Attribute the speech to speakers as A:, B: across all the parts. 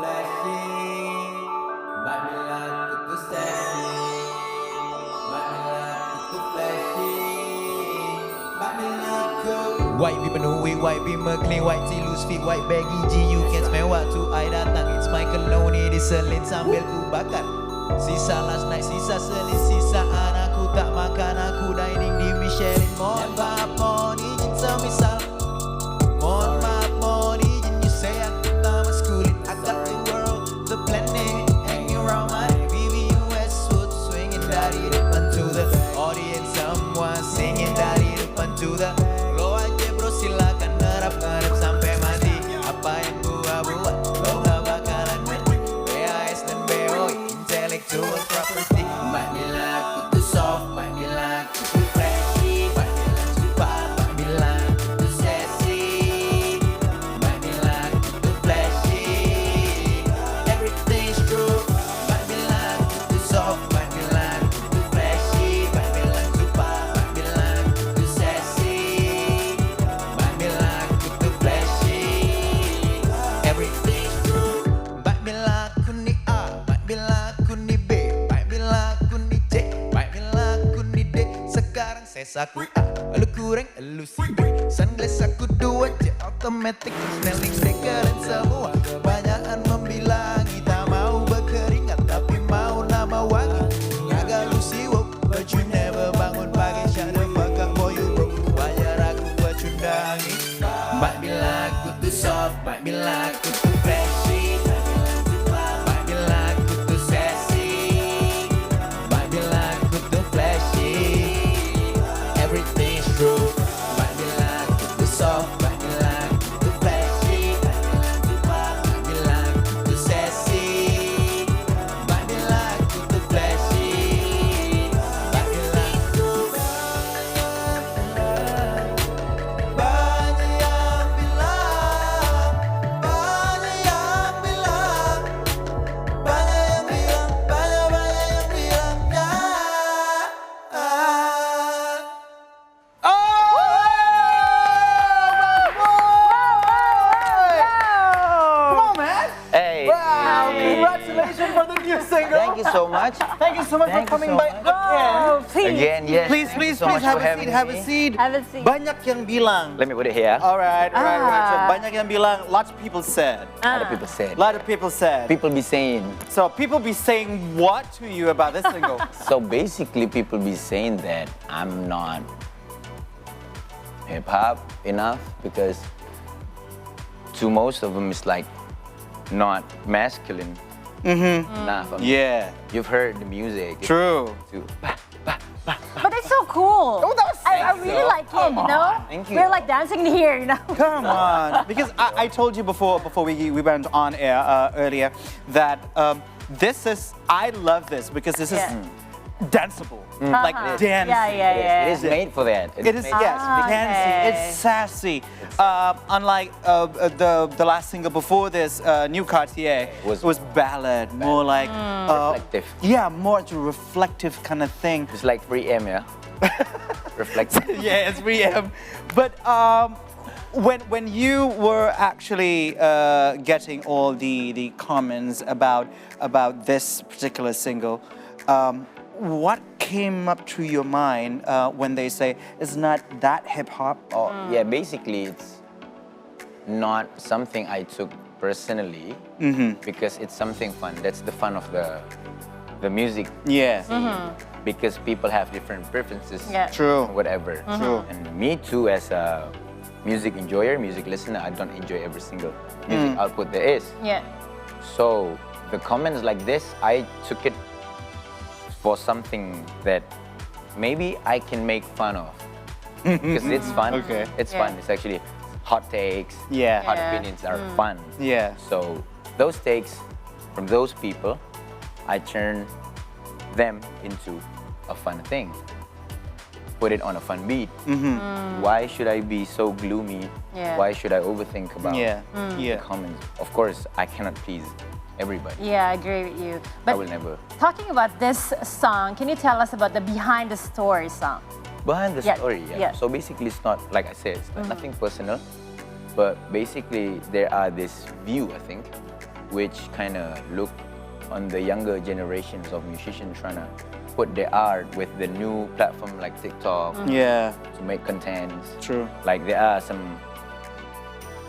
A: flashy. Buat bilang aku tu sassy. Buat bilang aku tu flashy. Buat bilang aku.
B: White be penuhi, white be clean, white tee loose fit, white baggy G. You can smell waktu I datang. It's my cologne, diselin sambil ku bakar. Sisa last night, sisa selin, sisaan aku tak makan. Aku dining di Michelin. Mohon maaf, mohon izin semisal. Mohon maaf, mohon izin. You say aku tak maskulin. I got the world, the planet hanging around my VVUS suit, swinging dari depan to the audience. Semua singing dari depan to the lo aja bro, silakan ngerap-ngerap sampai mati. Apa yang gua buat lo gak bakalan ngerti. BAS dan BOI, intellectual property.
A: Buat bilang aku tu soft. Buat bilang aku tu flashy. Buat bilang super. Buat bilang aku tu sassy. Buat bilang aku tu flashy. Everything's true. Buat bilang aku tu soft. Buat bilang aku tu flashy. Buat bilang super. Buat bilang aku tu sassy. Buat bilang aku tu flashy. Everything's true.
B: Baik bila aku ni A, baik bila aku ni B, baik bila aku ni C, baik bila aku ni D. Sekarang saya saku A, lu kurang, lu si B. Sunglass aku 2 C, automatic snelling stiker dan semua. Kebanyakan membilangi tak mau berkeringat, tapi mau nama wangi. Agak lu siwok, but you never bangun pagi. Shut the fuck up boy you broke. Wajar aku pecundangi.
A: Buat bilang aku tu soft. Buat bilang aku tu flashy. Buat bilang super. Buat bilang aku tu sassy. Buat bilang aku tu flashy. Everything's true. Buat bilang aku tu soft. Buat bilang aku tu flashy. Buat bilang super. Buat bilang aku tu sassy. Buat bilang aku tu flashy. Buat bilang aku
B: Banyak yang bilang, banyak yang bilang, banyak yang bilang, banyak yang bilang ya.
C: Come on, man.
D: Hey,
C: Wow, congratulations for the new single.
D: thank you so much.
C: Thank you so much
D: Thank
C: for
D: you
C: coming
D: so
C: by
D: much.
C: again.
E: Please.
D: Again, yes.
C: Please,
D: thank
C: please,
D: you so
C: please
D: much
C: have
D: for
C: a
D: having
C: seat, have a
D: me.
C: seat.
E: Have a seat.
C: Banyak yang bilang.
D: Let me put it here.
C: All right, right. So
E: Ah.
C: banyak yang bilang, lots of people said.
D: Other people said.
C: A lot of people said.
D: People be saying.
C: So people be saying what to you about this single?
D: So basically, people be saying that I'm not hip hop enough because to most of them it's like not masculine enough. I mean,
C: Yeah,
D: You've heard the music. It's
C: true.
D: too-
E: But it's so cool.
C: Oh, that was
E: I really like it, you know?
D: Thank you.
E: We're like dancing here, you know?
C: Come on, because I told you before we went on air earlier that I love this because this is
E: Yeah.
C: danceable, like dancing.
E: Yeah.
D: It is made for that.
C: It is, yes,
E: Ah,
C: dancing.
E: okay.
C: It's sassy. Unlike the last single before this, New Cartier,
D: Was-
C: was ballad, more like
D: Reflective.
C: Yeah, more to reflective kind of thing.
D: It's like 3M, yeah? Reflective.
C: Yeah, it's 3M. But when you were actually getting all the comments about this particular single, what came up to your mind when they say it's not that hip hop?
D: Oh, yeah, basically it's not something I took personally because it's something fun. That's the fun of the music
C: Yeah,
D: because people have different preferences.
E: Yeah.
C: true.
D: Whatever.
C: True.
D: And me too, as a music enjoyer, music listener, I don't enjoy every single music output there is.
E: Yeah.
D: So the comments like this, I took it for something that maybe I can make fun of because it's fun.
C: Okay.
D: It's
E: Yeah.
D: fun. It's actually hot takes.
C: Yeah.
D: Hot
E: Yeah.
D: opinions are fun.
C: Yeah.
D: So those takes from those people, I turn them into a fun thing. Put it on a fun beat. Why should I be so gloomy?
E: Yeah.
D: Why should I overthink about
C: Yeah. Yeah.
D: the comments? Of course, I cannot please everybody.
E: Yeah, I agree with you.
D: I
E: But
D: will never.
E: talking about this song, can you tell us about the behind the story song?
D: Behind the
E: Yeah,
D: story,
E: yeah.
D: So basically, it's not like I said, it's not nothing personal, but basically there are this view, I think, which kind of look on the younger generations of musicians trying to put their art with the new platform like TikTok
C: Yeah,
D: to make contents.
C: true.
D: Like there are some,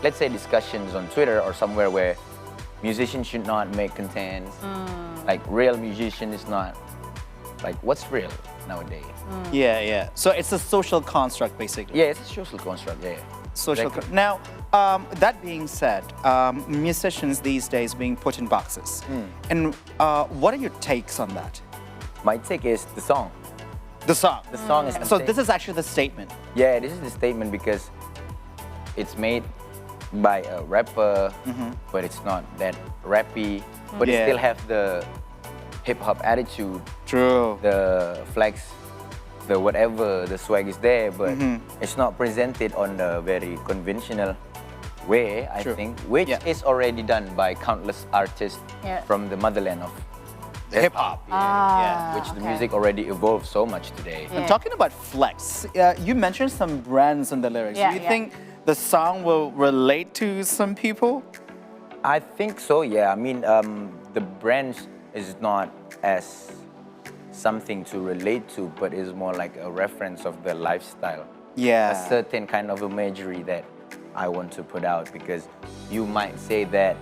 D: let's say, discussions on Twitter or somewhere where musicians should not make contents. Like real musician is not, like what's real nowadays?
C: Yeah, yeah. So it's a social construct, basically.
D: Yeah, it's a social construct, yeah.
C: Social.
D: Exactly.
C: Now, that being said, musicians these days being put in boxes. And what are your takes on that?
D: My take is the song.
C: The song.
D: The song is the
C: So
D: thing.
C: this is actually the statement.
D: Yeah, this is the statement because it's made by a rapper, but it's not that rappy, but
C: Yeah.
D: it still have the hip hop attitude,
C: True.
D: the flex, the whatever, the swag is there, but it's not presented on a very conventional way, I
C: True.
D: think, which
C: Yeah.
D: is already done by countless artists
E: Yeah.
D: from the motherland of
C: Hip hop.
E: Ah,
D: which the
E: okay.
D: music already evolved so much today.
E: Yeah.
C: And talking about flex, you mentioned some brands in the lyrics.
E: Yeah,
C: Do you
E: yeah.
C: think the song will relate to some people?
D: I think so, yeah. I mean, the brand is not as something to relate to, but is more like a reference of the lifestyle.
C: Yeah.
D: A certain kind of imagery that I want to put out because you might say that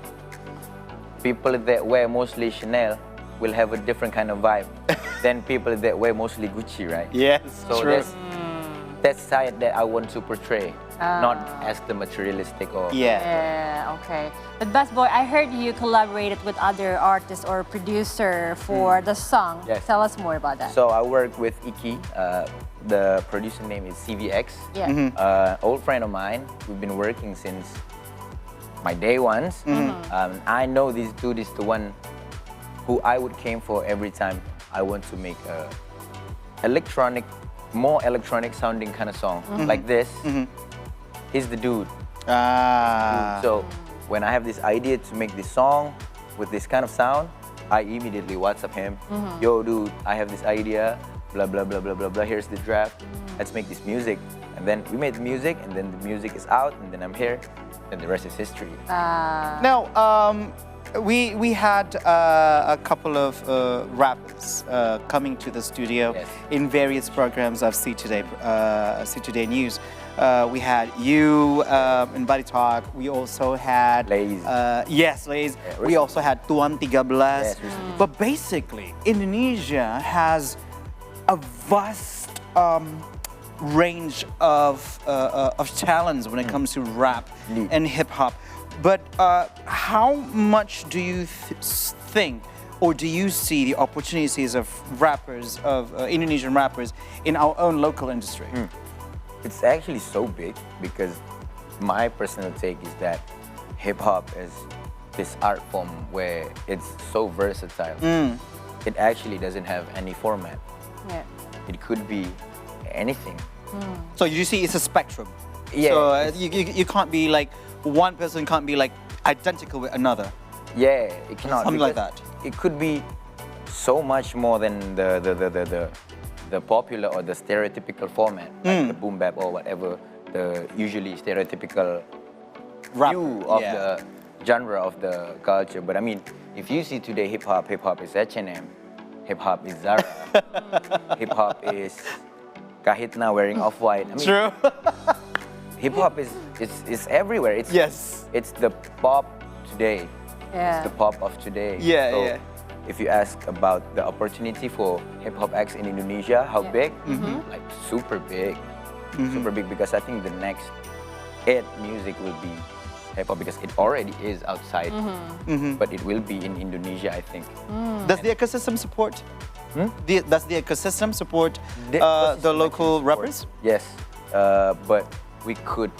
D: people that wear mostly Chanel will have a different kind of vibe than people that wear mostly Gucci, right?
C: Yes,
D: So
C: true.
D: that's side that I want to portray, not as the materialistic or
C: Yeah.
E: Yeah, okay. But Basboi, I heard you collaborated with other artists or producer for the song.
D: Yes.
E: Tell us more about that.
D: So I work with Iki. The producer name is CVX.
E: Yeah.
D: Old friend of mine. We've been working since my day ones. I know this dude is the one who I would came for every time I want to make a more electronic sounding kind of song like this. He's the dude.
C: Ah.
D: So when I have this idea to make this song with this kind of sound, I immediately WhatsApp him. Yo, dude, I have this idea. Blah blah blah blah blah blah. Here's the draft. Let's make this music. And then we made the music, and then the music is out, and then I'm here, and the rest is history.
C: Now, we had a couple of rappers coming to the studio
D: Yes.
C: in various programs of See Today News. We had you in Body Talk. We also had
D: Lays.
C: Yes, Lays.
D: Yeah,
C: We also had Tuan 13.
D: Yes, recently.
C: But basically, Indonesia has a vast range of talents when it comes to rap
D: Indeed.
C: and hip hop. But how much do you think, or do you see the opportunities of rappers, of Indonesian rappers, in our own local industry?
D: It's actually so big because my personal take is that hip hop is this art form where it's so versatile. It actually doesn't have any format.
E: Yeah.
D: It could be anything.
C: So you see, it's a spectrum.
D: Yeah,
C: So
D: it's-
C: you can't be like, one person can't be like identical with another.
D: Yeah, it cannot.
C: Something like
D: because
C: that.
D: It could be so much more than the popular or the stereotypical format, like the boom bap or whatever, the usually stereotypical
C: Rap,
D: view of
C: yeah.
D: the genre of the culture. But I mean, if you see today hip hop is H&M, hip hop is Zara, hip hop is Kahitna wearing off-white. I mean,
C: True.
D: hip hop is everywhere. It's
C: Yes.
D: It's the pop today.
E: Yeah.
D: It's the pop of today.
C: Yeah,
D: so
C: yeah.
D: If you ask about the opportunity for hip hop acts in Indonesia, how
E: Yeah.
D: big? Like super big, super big. Because I think the next music will be hip hop because it already is outside, but it will be in Indonesia. I think.
C: Does the ecosystem support? Does the ecosystem support
D: The
C: the
D: ecosystem
C: local
D: actually
C: rappers?
D: supports. Yes, but we could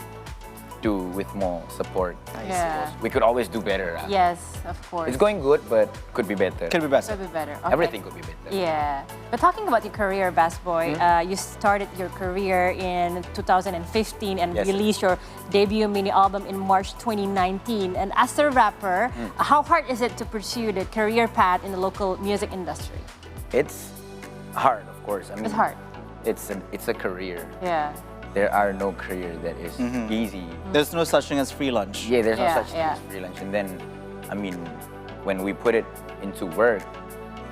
D: do with more support. I
E: Yeah.
D: suppose. We could always do better.
E: Yes, of course.
D: It's going good, but could be better.
C: Could be better.
E: Could be better. Okay.
D: Everything could be better.
E: Yeah. But talking about your career, Basboi, you started your career in 2015 and
D: Yes.
E: released your debut mini album in March 2019. And as a rapper, how hard is it to pursue the career path in the local music industry?
D: It's hard, of course. I mean,
E: It's hard.
D: It's a career.
E: Yeah.
D: There are no career that is easy.
C: There's no such thing as free lunch.
D: Yeah, there's no
E: Yeah,
D: such thing
E: yeah.
D: as free lunch. And then, I mean, when we put it into work,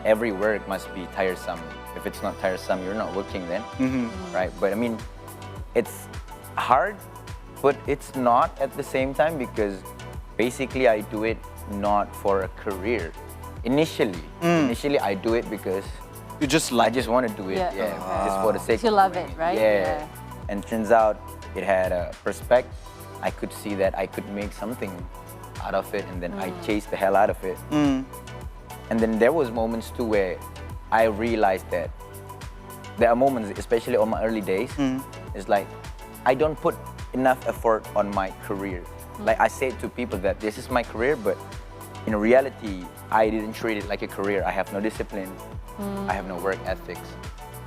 D: every work must be tiresome. If it's not tiresome, you're not working then, right? But I mean, it's hard, but it's not at the same time, because basically I do it not for a career. Initially I do it because
C: You just
D: I
C: like
D: just want to do it,
E: Yeah.
D: just for the sake
E: You
D: of
E: love
D: doing
E: it, right?
D: Yeah. And turns out it had a perspective. I could see that I could make something out of it, and then I chased the hell out of it. And then there was moments too where I realized that there are moments, especially on my early days, it's like I don't put enough effort on my career. Like I say to people that this is my career, but in reality, I didn't treat it like a career. I have no discipline. I have no work ethics.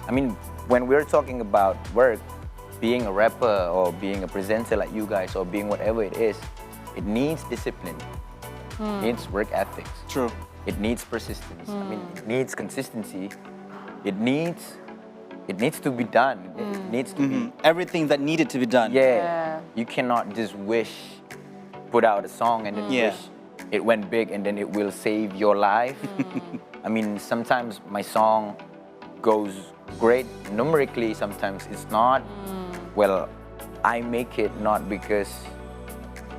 D: I mean, when we're talking about work, being a rapper or being a presenter like you guys or being whatever it is, it needs discipline. It needs work ethics.
C: True.
D: It needs persistence. I mean, it needs consistency. It needs to be done. It needs to be.
C: Everything that needed to be done.
E: Yeah.
D: You cannot just put out a song and then wish it went big and then it will save your life. I mean, sometimes my song goes great numerically, sometimes it's not. Well, I make it not because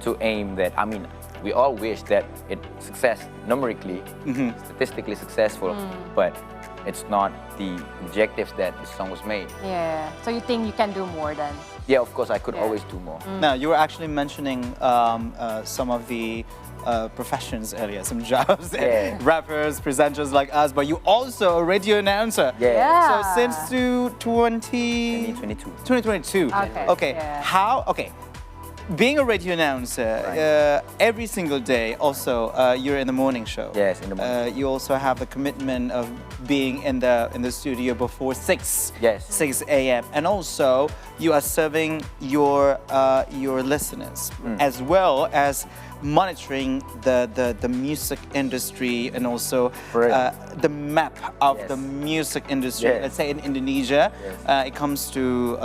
D: to aim that, I mean, we all wish that it's success numerically, statistically successful, but it's not the objectives that the song was made.
E: Yeah. So you think you can do more then?
D: Yeah, of course, I could
E: Yeah.
D: always do more.
C: Now, you were actually mentioning some of the professions earlier, some jobs,
D: Yeah.
C: rappers, presenters like us, but you also a radio announcer.
E: Yeah.
C: So since 2022.
D: 2022.
C: Okay.
E: Yeah.
C: Being a radio announcer, every single day, also you're in the morning show.
D: Yes, in the morning.
C: You also have the commitment of being in the studio before 6.
D: Yes.
C: 6 a.m. And also you are serving your listeners as well as monitoring the music industry and also
D: Right.
C: the map of
D: Yes.
C: the music industry.
D: Yes.
C: Let's say in Indonesia,
D: Yes.
C: it comes to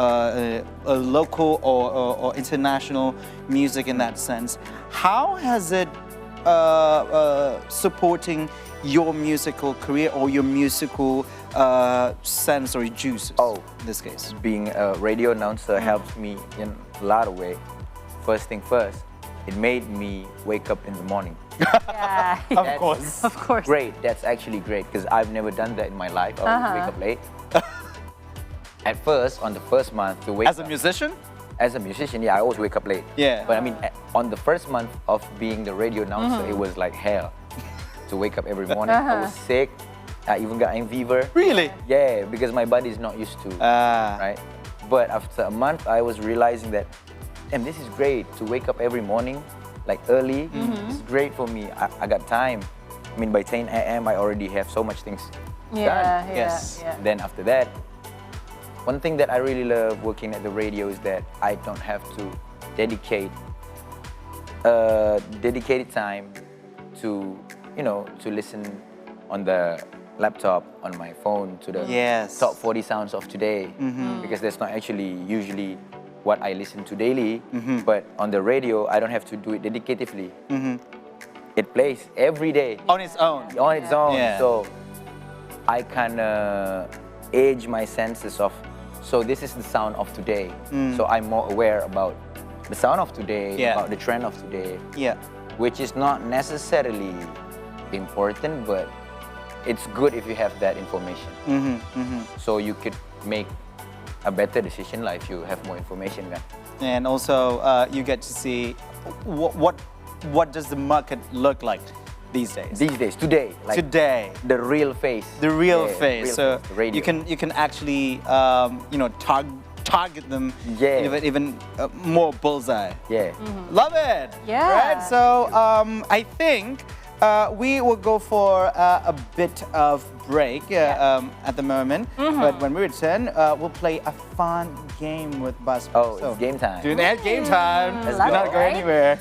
C: a local or international music in that sense. How has it supporting your musical career or your musical sense or juices? In this case.
D: Being a radio announcer helps me in a lot of ways. First thing first, it made me wake up in the morning.
E: Yeah.
C: Of
D: That's
C: course.
E: Of course.
D: Great, that's actually great because I've never done that in my life. I always wake up late. At first, on the first month to wake
C: As a
D: up.
C: musician?
D: As a musician, yeah, I always wake up late.
C: Yeah.
D: But I mean, on the first month of being the radio announcer, it was like hell to wake up every morning. I was sick. I even got fever.
C: Really?
D: Yeah, because my body is not used to, right? But after a month, I was realizing that, damn, this is great to wake up every morning, like early. It's great for me. I got time. I mean, by 10 a.m., I already have so much things
E: Yeah.
D: done.
E: Yeah.
C: Yes.
E: Yeah.
D: Then after that, one thing that I really love working at the radio is that I don't have to dedicate dedicated time to, to listen on the laptop, on my phone, to the
C: Yes.
D: top 40 sounds of today, because that's not actually usually what I listen to daily. But on the radio, I don't have to do it dedicatively. It plays every day
C: On its own.
D: on its own.
C: Yeah.
D: So I kind of age my senses of, so this is the sound of today. So I'm more aware about the sound of today,
C: Yeah.
D: about the trend of today,
C: Yeah.
D: which is not necessarily important, but it's good if you have that information. So you could make a better decision like if you have more information. Kan?
C: And also, you get to see what does the market look like these days.
D: These days, today, like
C: Today,
D: the real face.
C: the real
D: Yeah,
C: face.
D: real
C: So
D: face, the radio.
C: you can actually target them
D: Yeah.
C: even more bullseye.
D: Yeah.
C: Love it.
E: Yeah.
C: Right. So I think we will go for a bit of break at the moment. But when we return, we'll play a fun game with Basboi.
D: Oh, it's game time.
C: Doing that game time.
D: Let's
C: Do
D: go.
C: not go
E: Right?
C: anywhere.